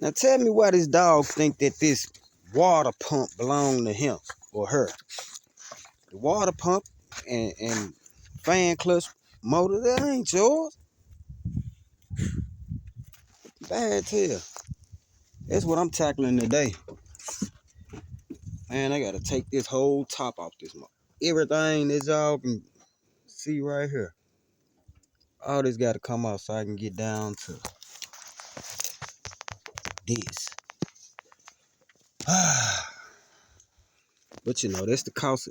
Now tell me why this dog think that this water pump belong to him or her. The water pump and fan clutch motor, that ain't yours. Bad tail. That's what I'm tackling today. Man, I gotta take this whole top off this motor. Everything that y'all can see right here. All this gotta come out so I can get down to this. But you know, that's the cost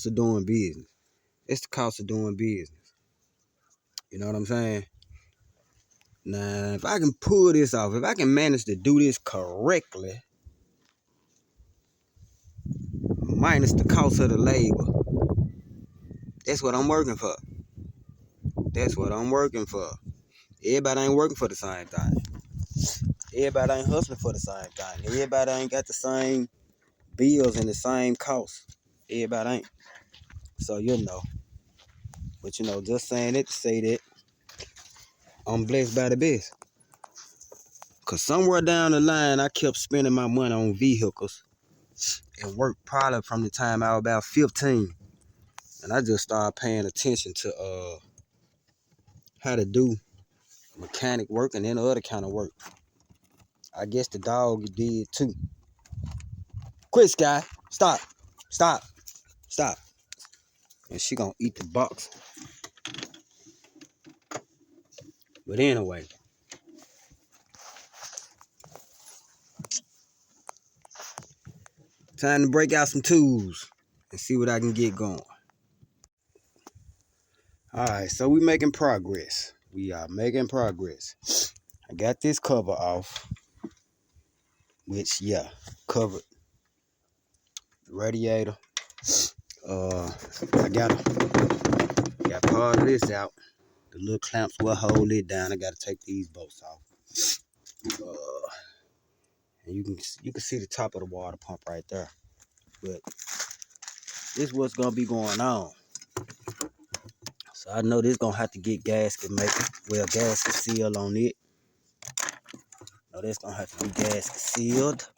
of doing business. That's the cost of doing business. You know what I'm saying? Now, if I can pull this off, if I can manage to do this correctly, minus the cost of the labor, that's what I'm working for. That's what I'm working for. Everybody ain't working for the same thing. Everybody ain't hustling for the same thing. Everybody ain't got the same bills and the same costs. Everybody ain't. So, you know. But, you know, just saying it to say that I'm blessed by the best. Because somewhere down the line, I kept spending my money on vehicles and work probably from the time I was about 15. And I just started paying attention to how to do mechanic work and then other kind of work. I guess the dog did too. Quit, Sky. Stop. Stop. Stop. And she gonna eat the box. But anyway. Time to break out some tools and see what I can get going. Alright, so we making progress. We are making progress. I got this cover off. Which, yeah, covered the radiator. I got part of this out. The little clamps will hold it down. I gotta take these bolts off. And you can see the top of the water pump right there. But this is what's gonna be going on. So I know this gonna have to get gasket sealed on it. No, that's gonna have to be gasket sealed.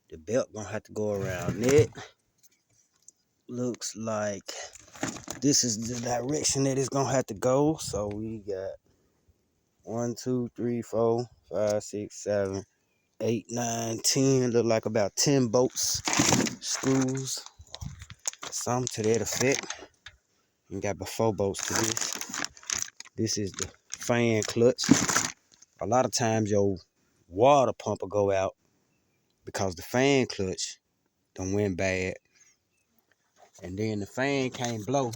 The belt gonna have to go around it. Looks like this is the direction that it's gonna have to go. So we got 1, 2, 3, 4, 5, 6, 7, 8, 9, 10. Look like about 10 bolts, screws, some to that effect. You got about 4 bolts to this. This is the fan clutch. A lot of times your water pump will go out because the fan clutch done went bad. And then the fan can't blow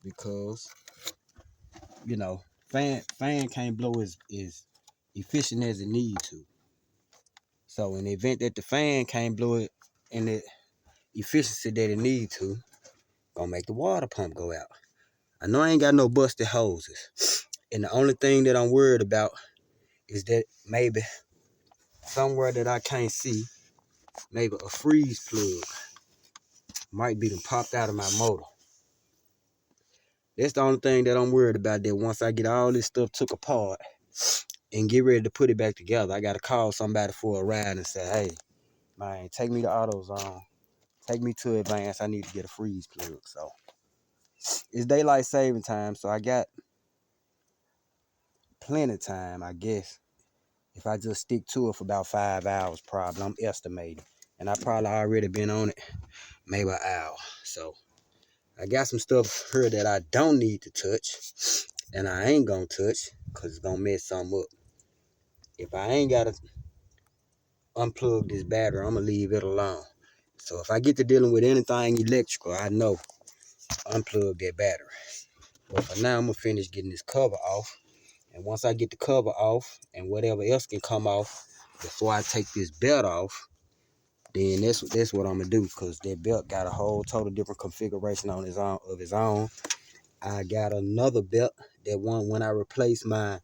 because, you know, fan can't blow as efficient as it need to. So in the event that the fan can't blow it in the efficiency that it need to, gonna make the water pump go out. I know I ain't got no busted hoses. And the only thing that I'm worried about is that maybe somewhere that I can't see, maybe a freeze plug might be done popped out of my motor. That's the only thing that I'm worried about, that once I get all this stuff took apart and get ready to put it back together, I got to call somebody for a ride and say, hey, man, take me to AutoZone. Take me to Advance. I need to get a freeze plug. So it's daylight saving time, so I got plenty of time, I guess. If I just stick to it for about 5 hours, probably, I'm estimating. And I probably already been on it maybe an hour. So I got some stuff here that I don't need to touch, and I ain't gonna touch because it's gonna mess something up. If I ain't gotta unplug this battery, I'm gonna leave it alone. So if I get to dealing with anything electrical, I know unplug that battery. But for now, I'm gonna finish getting this cover off. And once I get the cover off and whatever else can come off before I take this belt off, then that's what I'm gonna do, because that belt got a whole total different configuration on his own. I got another belt that when I replaced my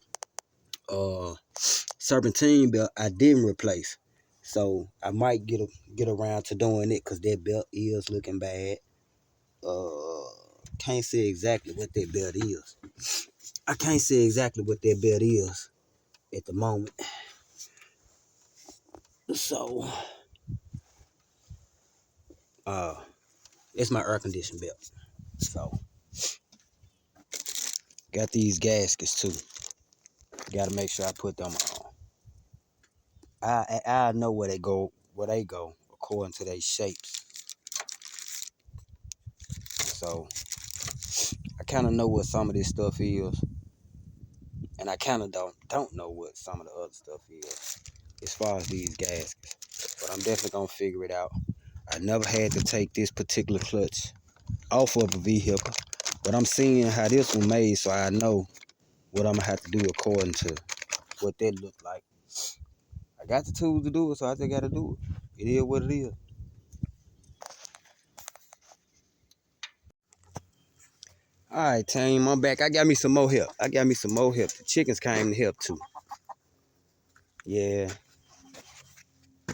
serpentine belt, I didn't replace. So I might get around to doing it, because that belt is looking bad. Can't say exactly what that belt is. I can't say exactly what that belt is. at the moment. So, it's my air conditioning belt. So, got these gaskets too. Got to make sure I put them on. I know where they go according to their shapes. So, I kind of know what some of this stuff is, and I kind of don't know what some of the other stuff is as far as these gaskets. But I'm definitely gonna figure it out. I never had to take this particular clutch off of a vehicle, but I'm seeing how this one made, so I know what I'm gonna have to do according to what that look like. I got the tools to do it, so I just gotta do it. It is what it is. All right, team, I'm back. I got me some more help. The chickens came to help too. Yeah.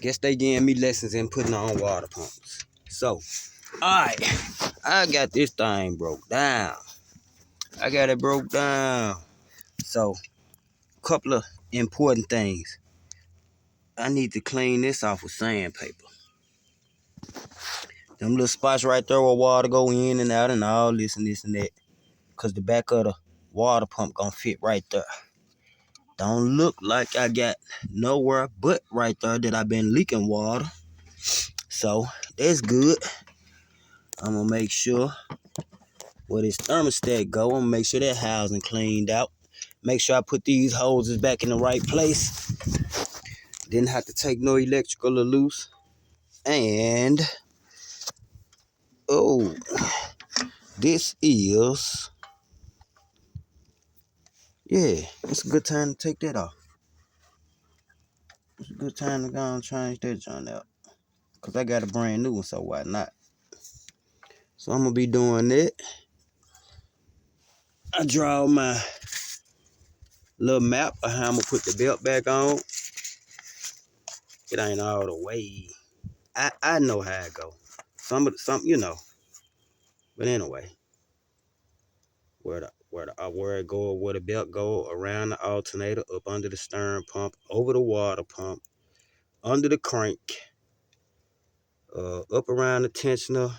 Guess they giving me lessons in putting on water pumps. So, alright. I got this thing broke down. I got it broke down. So, couple of important things. I need to clean this off with sandpaper. Them little spots right there where water go in and out and all this and this and that. Cause the back of the water pump gonna fit right there. Don't look like I got nowhere but right there that I've been leaking water. So that's good. I'm gonna make sure where this thermostat go. I'm gonna make sure that housing cleaned out. Make sure I put these hoses back in the right place. Didn't have to take no electrical loose. And oh, this is, yeah, it's a good time to take that off. It's a good time to go and change that joint out. Cause I got a brand new one, so why not? So I'm gonna be doing that. I draw my little map of how I'm gonna put the belt back on. It ain't all the way. I know how it go. Some you know. But anyway, where it go, where the belt go, around the alternator, up under the stern pump, over the water pump, under the crank, up around the tensioner,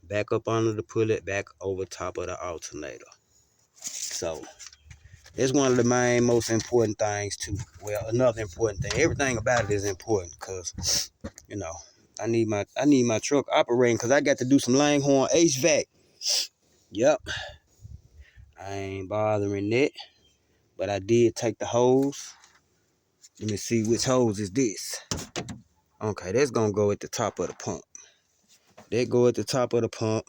back up under the pulley, back over top of the alternator. So it's one of the main, most important things too. Well, another important thing. Everything about it is important because, you know, I need my truck operating because I got to do some Langhorne HVAC. Yep. I ain't bothering that. But I did take the hose. Let me see which hose is this. Okay, that's gonna go at the top of the pump. That go at the top of the pump.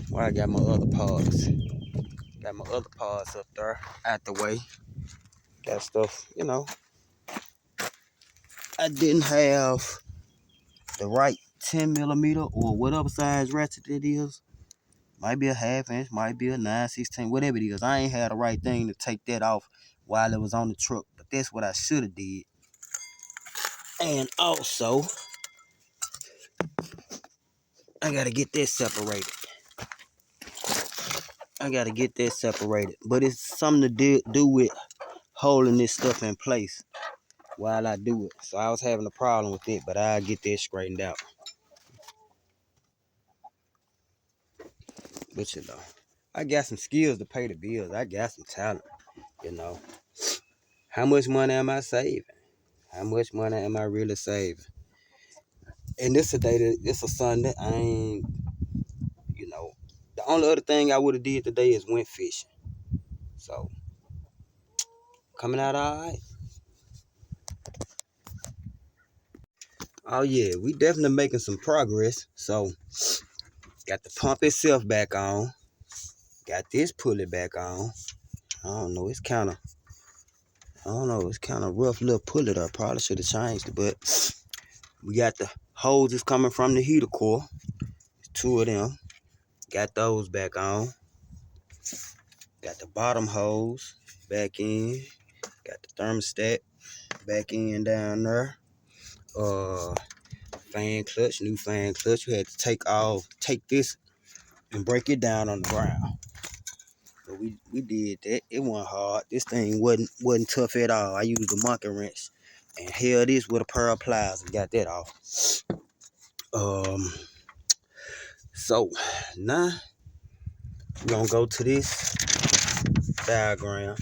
Well, I got my other parts. Got my other parts up there out the way. Got stuff, you know. I didn't have the right 10 millimeter or whatever size ratchet it is. Might be a half inch, might be a 9/16, whatever it is. I ain't had the right thing to take that off while it was on the truck. But that's what I should have did. And also, I gotta get this separated. But it's something to do with holding this stuff in place while I do it. So I was having a problem with it, but I'll get that straightened out. But you know, I got some skills to pay the bills. I got some talent, you know. How much money am I saving? How much money am I really saving? And this a Sunday. I ain't, you know, the only other thing I would have did today is went fishing. So coming out all right. Oh yeah, we definitely making some progress. So got the pump itself back on. Got this pulley back on. I don't know, it's kind of rough little pulley there. Probably should have changed it, but we got the hoses coming from the heater core. Two of them. Got those back on. Got the bottom hose back in. Got the thermostat back in down there. Fan clutch, new fan clutch. You had to take this and break it down on the ground. So we did that. It wasn't hard. This thing wasn't tough at all. I used a monkey wrench and held this with a pair of pliers and got that off. So now we're gonna go to this diagram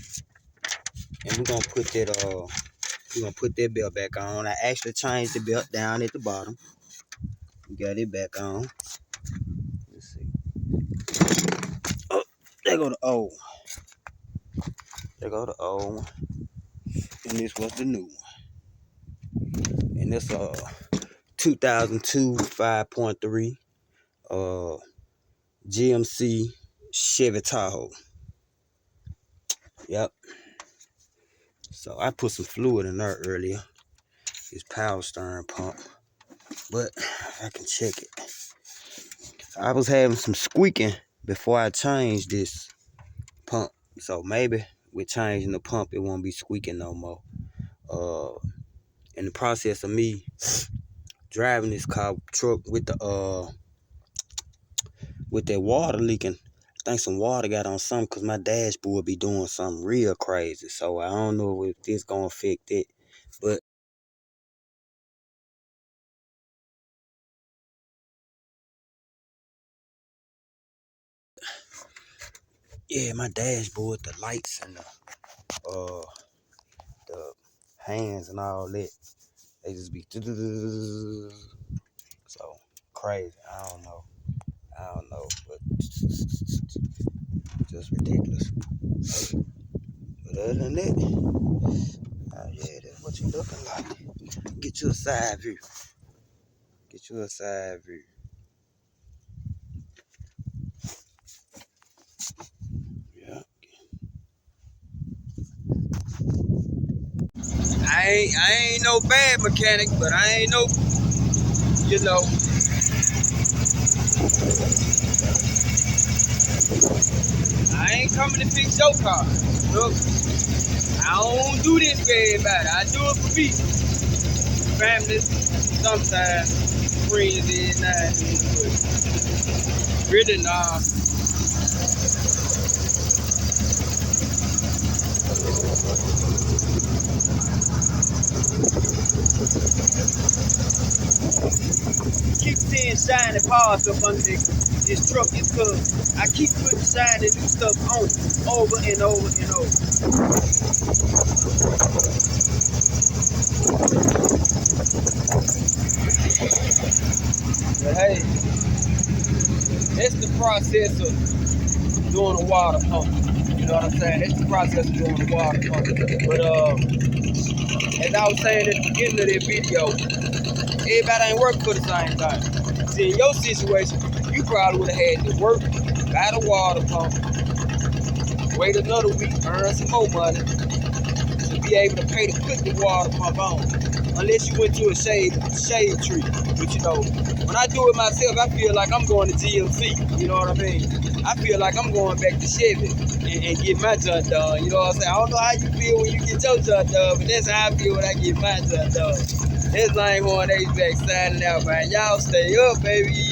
and we're gonna put that belt back on. I actually changed the belt down at the bottom. We got it back on. Let's see. Oh, there go the old. There go the old one. And this was the new one. And that's 2002 5.3 GMC Chevy Tahoe. Yep. So I put some fluid in there earlier. This power steering pump. But I can check it. I was having some squeaking before I changed this pump. So maybe with changing the pump, it won't be squeaking no more. In the process of me driving this truck with that water leaking, I think some water got on something because my dashboard be doing something real crazy. So I don't know if this gonna affect it, but yeah, my dashboard, the lights and the hands and all that, they just be so crazy. I don't know, but just ridiculous. But other than that, yeah, that's what you looking like. Get you a side view. Yeah. I ain't no bad mechanic, but I ain't no, I ain't coming to fix your car. Look, I don't do this very bad. I do it for me. Family, sometimes, friends is not, but really nah. Keep seeing shiny parts up under this truck. It's cause I keep putting shiny new stuff on over and over and over. But hey, that's the process of doing a water pump. You know what I'm saying? That's the process of doing a water pump. But as I was saying at the beginning of that video, everybody ain't working for the same thing. See, in your situation, you probably would have had to work, buy the water pump, wait another week, earn some more money to be able to pay to put the water pump on. Unless you went to a shade tree. But when I do it myself, I feel like I'm going to GMC. You know what I mean? I feel like I'm going back to Chevy and get my junk done. You know what I'm saying? I don't know how you feel when you get your junk done, but that's how I feel when I get my junk done. This Langhorn HVAC signing out, man. Y'all stay up, baby.